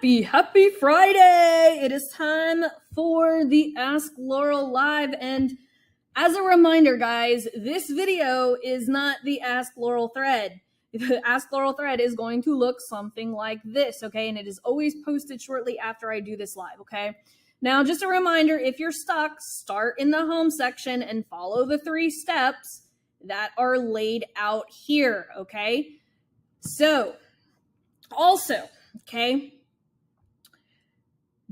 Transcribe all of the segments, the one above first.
Happy Friday! It is time for the Ask Laurel Live, and as a reminder, guys, this video is not the Ask Laurel thread. The Ask Laurel thread is going to look something like this, okay? And it is always posted shortly after I do this live, okay? Now, just a reminder, if you're stuck, start in the home section and follow the 3 steps that are laid out here, okay? So, also, okay,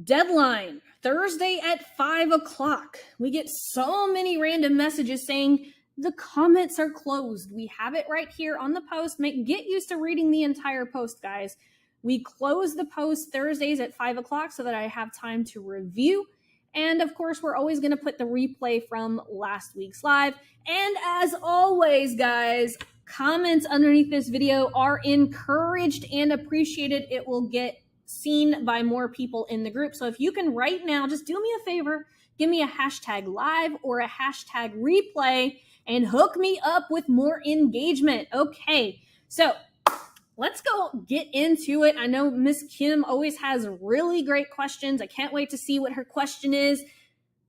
deadline Thursday at 5 o'clock. We get so many random messages saying the comments are closed. We have it right here on the post. Get used to reading the entire post, guys. We close the post Thursdays at 5 o'clock so that I have time to review. And of course, we're always going to put the replay from last week's live. And as always, guys, comments underneath this video are encouraged and appreciated. It will get seen by more people in the group. So if you can right now, just do me a favor, give me a hashtag live or a hashtag replay and hook me up with more engagement. Okay, so let's go get into it. I know Miss Kim always has really great questions. I can't wait to see what her question is.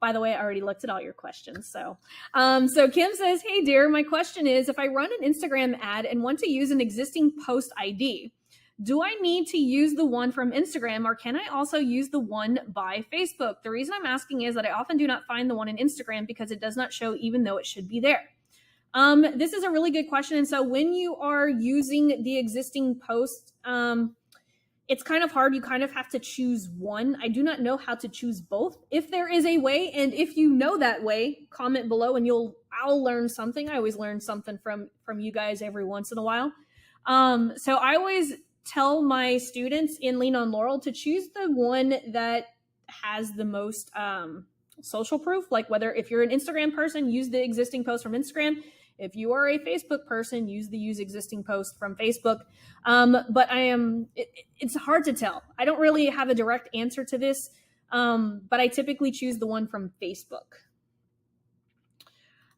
By the way, I already looked at all your questions. So Kim says, hey dear, my question is, if I run an Instagram ad and want to use an existing post ID, do I need to use the one from Instagram, or can I also use the one by Facebook? The reason I'm asking is that I often do not find the one in Instagram because it does not show even though it should be there. This is a really good question. And so when you are using the existing post, it's kind of hard. You kind of have to choose one. I do not know how to choose both. If there is a way, and if you know that way, comment below and I'll learn something. I always learn something from you guys every once in a while. So I always tell my students in Lean on Laurel to choose the one that has the most social proof. Like if you're an Instagram person, use the existing post from Instagram. If you are a Facebook person, use existing post from Facebook. But it's hard to tell. I don't really have a direct answer to this, but I typically choose the one from Facebook.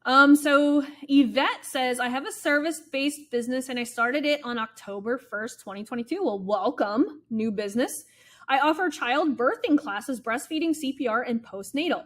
So Yvette says, I have a service-based business and I started it on October 1st, 2022. Well, welcome, new business. I offer child birthing classes, breastfeeding, CPR, and postnatal.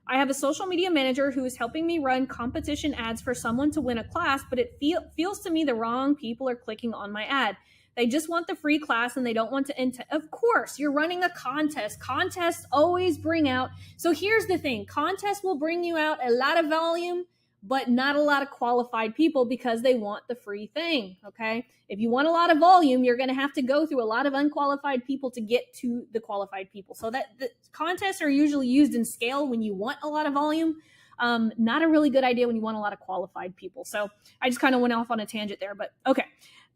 I have a social media manager who is helping me run competition ads for someone to win a class, but it feels to me the wrong people are clicking on my ad. They just want the free class and they don't want to of course, you're running a contest. Contests always bring out. So here's the thing. Contests will bring you out a lot of volume, but not a lot of qualified people because they want the free thing, okay? If you want a lot of volume, you're going to have to go through a lot of unqualified people to get to the qualified people. So that the contests are usually used in scale when you want a lot of volume. Not a really good idea when you want a lot of qualified people. So I just kind of went off on a tangent there, but okay.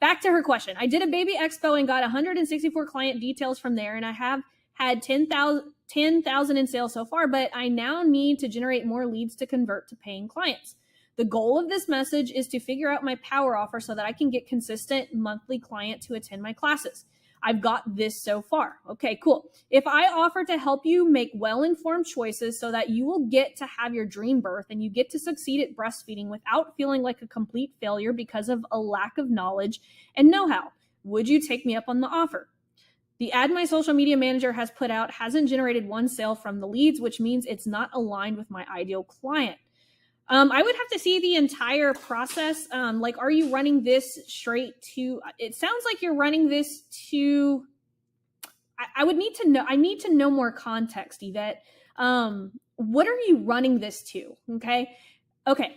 Back to her question. I did a baby expo and got 164 client details from there, and I have had 10,000 in sales so far, but I now need to generate more leads to convert to paying clients. The goal of this message is to figure out my power offer so that I can get consistent monthly client to attend my classes. I've got this so far. Okay, cool. If I offer to help you make well-informed choices so that you will get to have your dream birth and you get to succeed at breastfeeding without feeling like a complete failure because of a lack of knowledge and know-how, would you take me up on the offer? The ad my social media manager has put out hasn't generated one sale from the leads, which means it's not aligned with my ideal client. I would have to see the entire process. Are you running this straight to, it sounds like you're running this to, I would need to know, I need to know more context, Yvette. What are you running this to? Okay.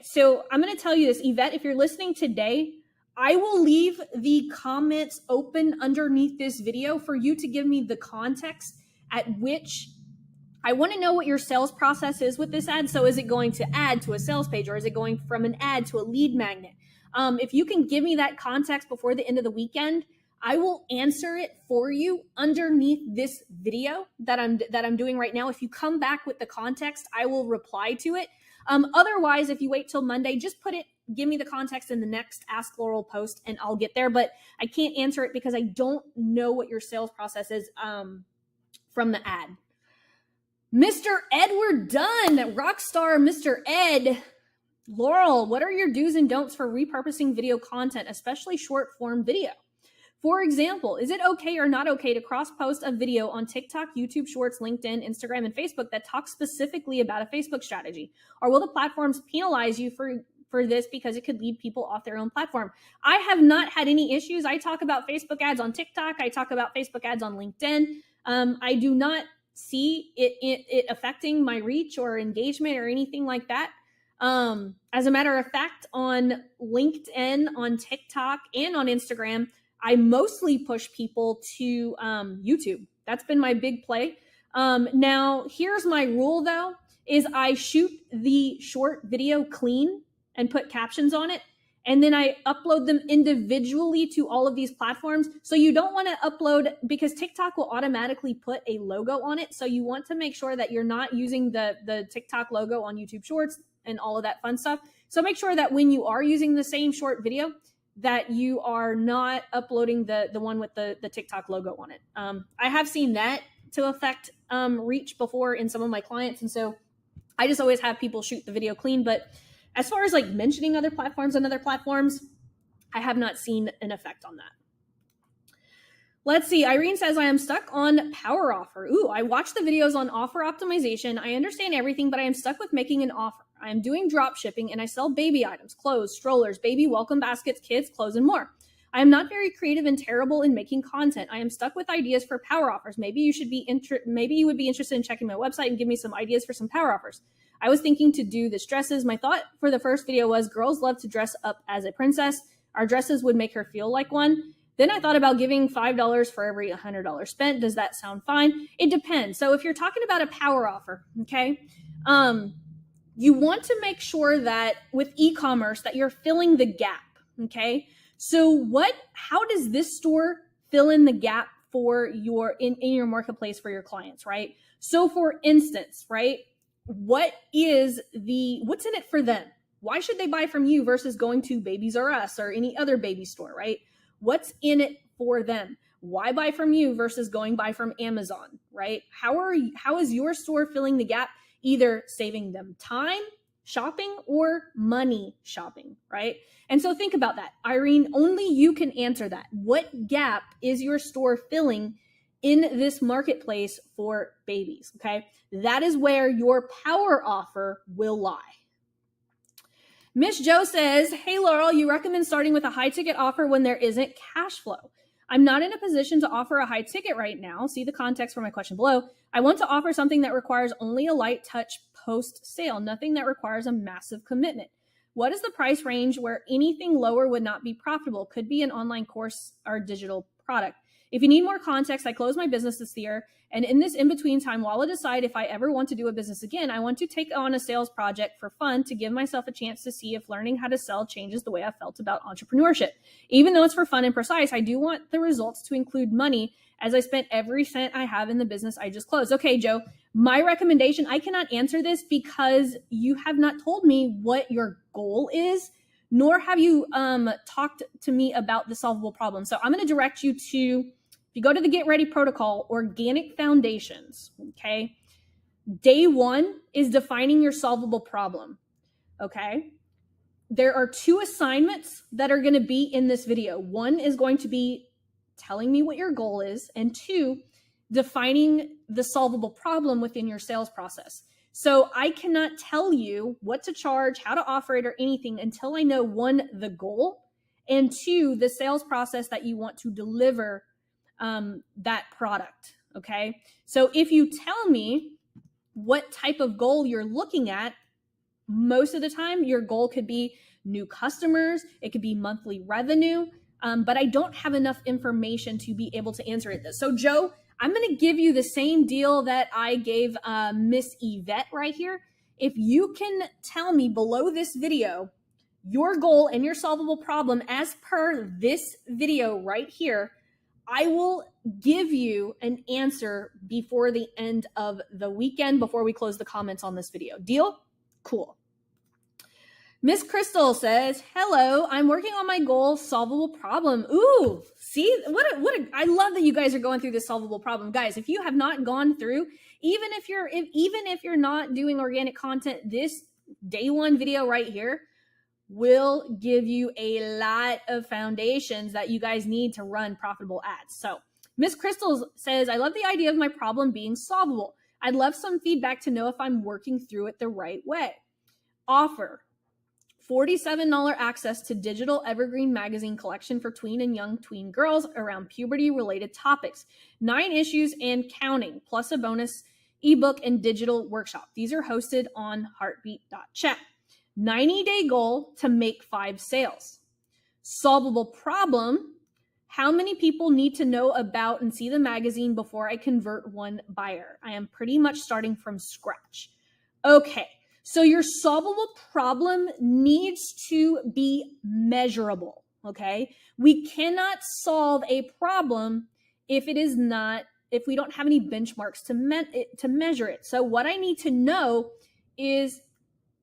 So I'm going to tell you this, Yvette, if you're listening today, I will leave the comments open underneath this video for you to give me the context at which I want to know what your sales process is with this ad. So is it going to add to a sales page, or is it going from an ad to a lead magnet? If you can give me that context before the end of the weekend, I will answer it for you underneath this video that I'm doing right now. If you come back with the context, I will reply to it. Otherwise, if you wait till Monday, just give me the context in the next Ask Laurel post and I'll get there. But I can't answer it because I don't know what your sales process is from the ad. Mr. Edward Dunn, Rockstar Mr. Ed. Laurel, what are your do's and don'ts for repurposing video content, especially short form video? For example, is it okay or not okay to cross-post a video on TikTok, YouTube Shorts, LinkedIn, Instagram, and Facebook that talks specifically about a Facebook strategy? Or will the platforms penalize you for this because it could lead people off their own platform? I have not had any issues. I talk about Facebook ads on TikTok. I talk about Facebook ads on LinkedIn. I do not see it affecting my reach or engagement or anything like that. As a matter of fact, on LinkedIn, on TikTok, and on Instagram, I mostly push people to YouTube. That's been my big play. Now, here's my rule though, is I shoot the short video clean and put captions on it. And then I upload them individually to all of these platforms. So you don't want to upload, because TikTok will automatically put a logo on it. So you want to make sure that you're not using the TikTok logo on YouTube Shorts and all of that fun stuff. So make sure that when you are using the same short video, that you are not uploading the one with the TikTok logo on it. I have seen that to affect reach before in some of my clients. And so I just always have people shoot the video clean. But as far as like mentioning other platforms and other platforms, I have not seen an effect on that. Let's see. Irene says, I am stuck on Power Offer. Ooh, I watched the videos on offer optimization. I understand everything, but I am stuck with making an offer. I am doing drop shipping and I sell baby items, clothes, strollers, baby welcome baskets, kids, clothes, and more. I am not very creative and terrible in making content. I am stuck with ideas for power offers. Maybe you would be interested in checking my website and give me some ideas for some power offers. I was thinking to do this dresses. My thought for the first video was girls love to dress up as a princess. Our dresses would make her feel like one. Then I thought about giving $5 for every $100 spent. Does that sound fine? It depends. So if you're talking about a power offer, okay, you want to make sure that with e-commerce that you're filling the gap, okay? So how does this store fill in the gap for your, in your marketplace for your clients, right? So for instance, right, what's in it for them? Why should they buy from you versus going to Babies R Us or any other baby store, right? What's in it for them? Why buy from you versus buy from Amazon, right? How is your store filling the gap? Either saving them time shopping or money shopping, right? And so think about that. Irene, only you can answer that. What gap is your store filling in this marketplace for babies, okay? That is where your power offer will lie. Miss Joe says, hey, Laurel, you recommend starting with a high ticket offer when there isn't cash flow. I'm not in a position to offer a high ticket right now. See the context for my question below. I want to offer something that requires only a light touch post sale, nothing that requires a massive commitment. What is the price range where anything lower would not be profitable? Could be an online course or digital product. If you need more context, I closed my business this year. And in this in-between time, while I decide if I ever want to do a business again, I want to take on a sales project for fun to give myself a chance to see if learning how to sell changes the way I felt about entrepreneurship. Even though it's for fun and precise, I do want the results to include money, as I spent every cent I have in the business I just closed. Okay, Joe, my recommendation, I cannot answer this because you have not told me what your goal is, nor have you talked to me about the solvable problem. So I'm going to direct you to, if you go to the Get Ready protocol, organic foundations, okay? Day one is defining your solvable problem, okay? There are 2 assignments that are going to be in this video. One is going to be telling me what your goal is, and 2, defining the solvable problem within your sales process. So I cannot tell you what to charge, how to offer it, or anything until I know 1, the goal, and 2, the sales process that you want to deliver that product, okay? So if you tell me what type of goal you're looking at, most of the time your goal could be new customers, it could be monthly revenue, but I don't have enough information to be able to answer it. So Joe, I'm going to give you the same deal that I gave Miss Yvette right here. If you can tell me below this video your goal and your solvable problem as per this video right here, I will give you an answer before the end of the weekend, before we close the comments on this video. Deal? Cool. Miss Crystal says, hello, I'm working on my goal solvable problem. Ooh, see, I love that you guys are going through this solvable problem. Guys, if you have not gone through, even if you're not doing organic content, this day one video right here will give you a lot of foundations that you guys need to run profitable ads. So Miss Crystal says, I love the idea of my problem being solvable. I'd love some feedback to know if I'm working through it the right way. Offer $47 access to digital evergreen magazine collection for tween and young tween girls around puberty related topics, 9 issues and counting, plus a bonus ebook and digital workshop. These are hosted on heartbeat.chat. 90-day goal to make 5 sales. Solvable problem: how many people need to know about and see the magazine before I convert one buyer? I am pretty much starting from scratch. Okay, so your solvable problem needs to be measurable, okay? We cannot solve a problem if we don't have any benchmarks to measure it. So what I need to know is,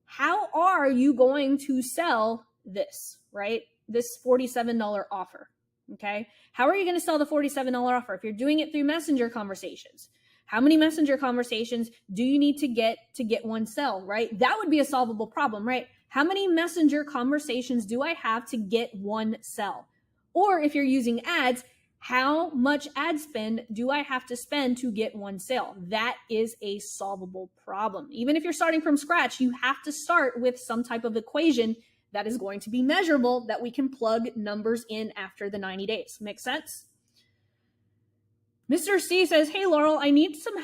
how are you going to sell this, right? This $47 offer, okay? How are you going to sell the $47 offer? If you're doing it through messenger conversations, how many messenger conversations do you need to get one sell, right? That would be a solvable problem, right? How many messenger conversations do I have to get one sell? Or if you're using ads, how much ad spend do I have to spend to get one sale? That is a solvable problem. Even if you're starting from scratch, you have to start with some type of equation that is going to be measurable, that we can plug numbers in after the 90 days. Make sense? Mr. C says, hey, Laurel, I need some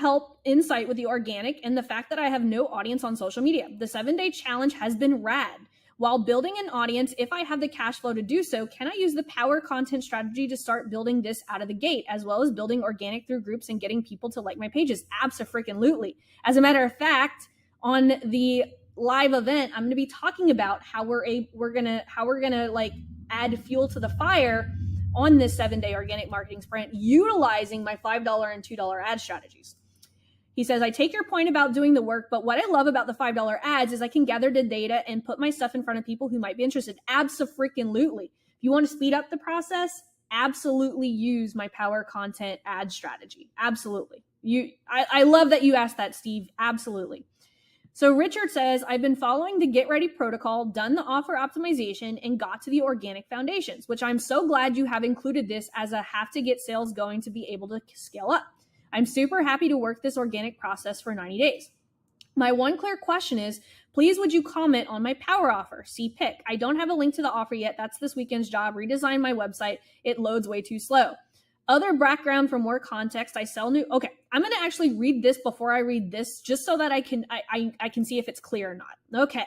insight with the organic and the fact that I have no audience on social media. The 7-day challenge has been rad. While building an audience, if I have the cash flow to do so, can I use the power content strategy to start building this out of the gate, as well as building organic through groups and getting people to like my pages? Abso-freaking-lutely. As a matter of fact, on the live event, I'm going to be talking about how we're gonna like add fuel to the fire on this 7-day organic marketing sprint, utilizing my $5 and $2 ad strategies. He says, I take your point about doing the work, but what I love about the $5 ads is I can gather the data and put my stuff in front of people who might be interested. Abso-freaking-lutely. If you want to speed up the process, absolutely use my power content ad strategy. Absolutely. I love that you asked that, Steve. Absolutely. So Richard says, I've been following the Get Ready protocol, done the offer optimization, and got to the organic foundations, which I'm so glad you have included this as a have to get sales going to be able to scale up. I'm super happy to work this organic process for 90 days. My one clear question is, please would you comment on my power offer? See pick. I don't have a link to the offer yet. That's this weekend's job. Redesign my website. It loads way too slow. Other background for more context, I sell new. Okay, I'm going to actually read this before I read this, just so that I can see if it's clear or not. Okay,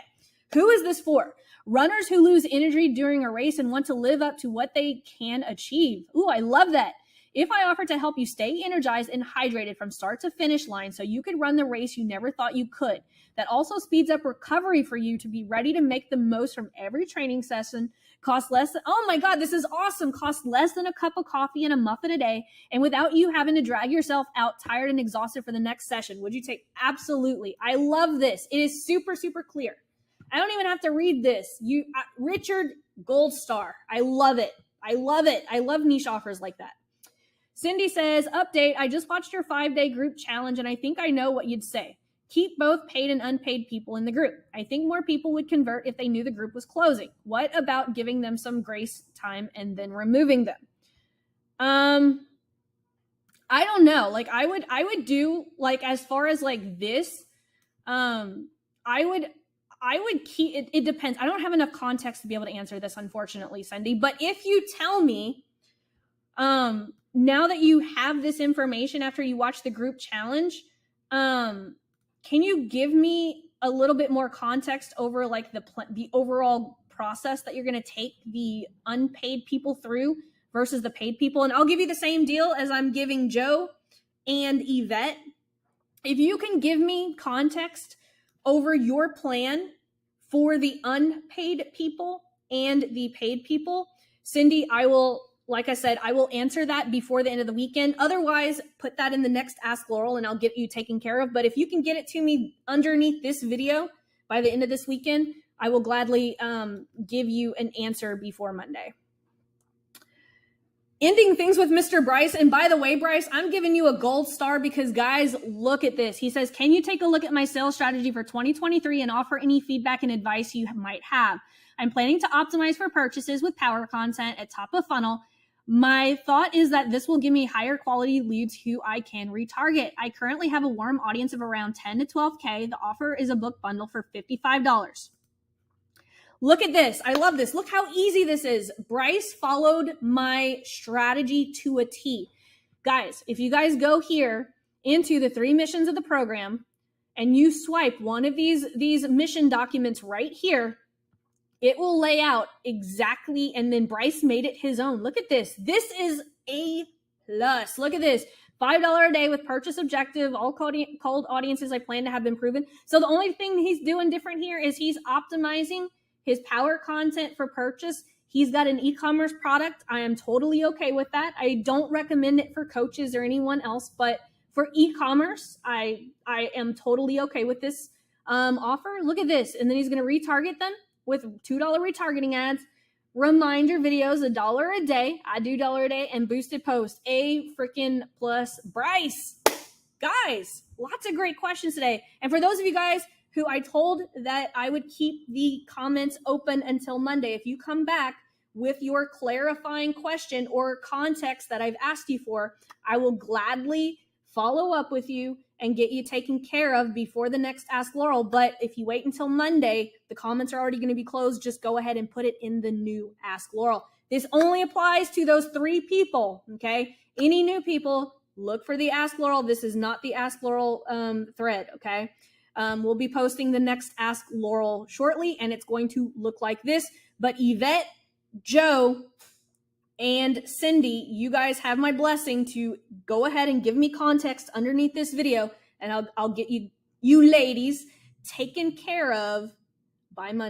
who is this for? Runners who lose energy during a race and want to live up to what they can achieve. Ooh, I love that. If I offer to help you stay energized and hydrated from start to finish line so you could run the race you never thought you could, that also speeds up recovery for you to be ready to make the most from every training session, costs less than, oh my God, this is awesome, costs less than a cup of coffee and a muffin a day, and without you having to drag yourself out tired and exhausted for the next session. Would you take? Absolutely. I love this. It is super, super clear. I don't even have to read this. Richard, gold star. I love it. I love it. I love niche offers like that. Cindy says, update, I just watched your 5-day group challenge and I think I know what you'd say. Keep both paid and unpaid people in the group. I think more people would convert if they knew the group was closing. What about giving them some grace time and then removing them? I don't know. Like I would do like, as far as like this, I would keep it. It depends. I don't have enough context to be able to answer this, unfortunately, Cindy, but if you tell me, now that you have this information after you watch the group challenge, can you give me a little bit more context over like the overall process that you're going to take the unpaid people through versus the paid people? And I'll give you the same deal as I'm giving Joe and Yvette. If you can give me context over your plan for the unpaid people and the paid people, Cindy, like I said, I will answer that before the end of the weekend. Otherwise, put that in the next Ask Laurel and I'll get you taken care of. But if you can get it to me underneath this video by the end of this weekend, I will gladly give you an answer before Monday. Ending things with Mr. Bryce. And by the way, Bryce, I'm giving you a gold star because, guys, look at this. He says, can you take a look at my sales strategy for 2023 and offer any feedback and advice you might have? I'm planning to optimize for purchases with power content at top of funnel. My thought is that this will give me higher quality leads who I can retarget. I currently have a warm audience of around 10 to 12K. The offer is a book bundle for $55. Look at this. I love this. Look how easy this is. Bryce followed my strategy to a T. Guys, if you guys go here into the 3 missions of the program and you swipe one of these mission documents right here, it will lay out exactly, and then Bryce made it his own. Look at this. This is A+. Look at this. $5 a day with purchase objective, all cold audiences I plan to have been proven. So the only thing he's doing different here is he's optimizing his power content for purchase. He's got an e-commerce product. I am totally okay with that. I don't recommend it for coaches or anyone else, but for e-commerce, I am totally okay with this offer. Look at this. And then he's going to retarget them with $2 retargeting ads, reminder videos, $1 a day. I do $1 a day, and boosted posts. A freaking plus. Bryce, guys, lots of great questions today. And for those of you guys who I told that I would keep the comments open until Monday, if you come back with your clarifying question or context that I've asked you for, I will gladly follow up with you and get you taken care of before the next Ask Laurel. But if you wait until Monday, the comments are already going to be closed. Just go ahead and put it in the new Ask Laurel. This only applies to those 3 people, okay? Any new people, look for the Ask Laurel. This is not the Ask Laurel thread, okay? We'll be posting the next Ask Laurel shortly, and it's going to look like this. But Yvette, Joe, and Cindy, you guys have my blessing to go ahead and give me context underneath this video, and I'll get you ladies taken care of by Monday.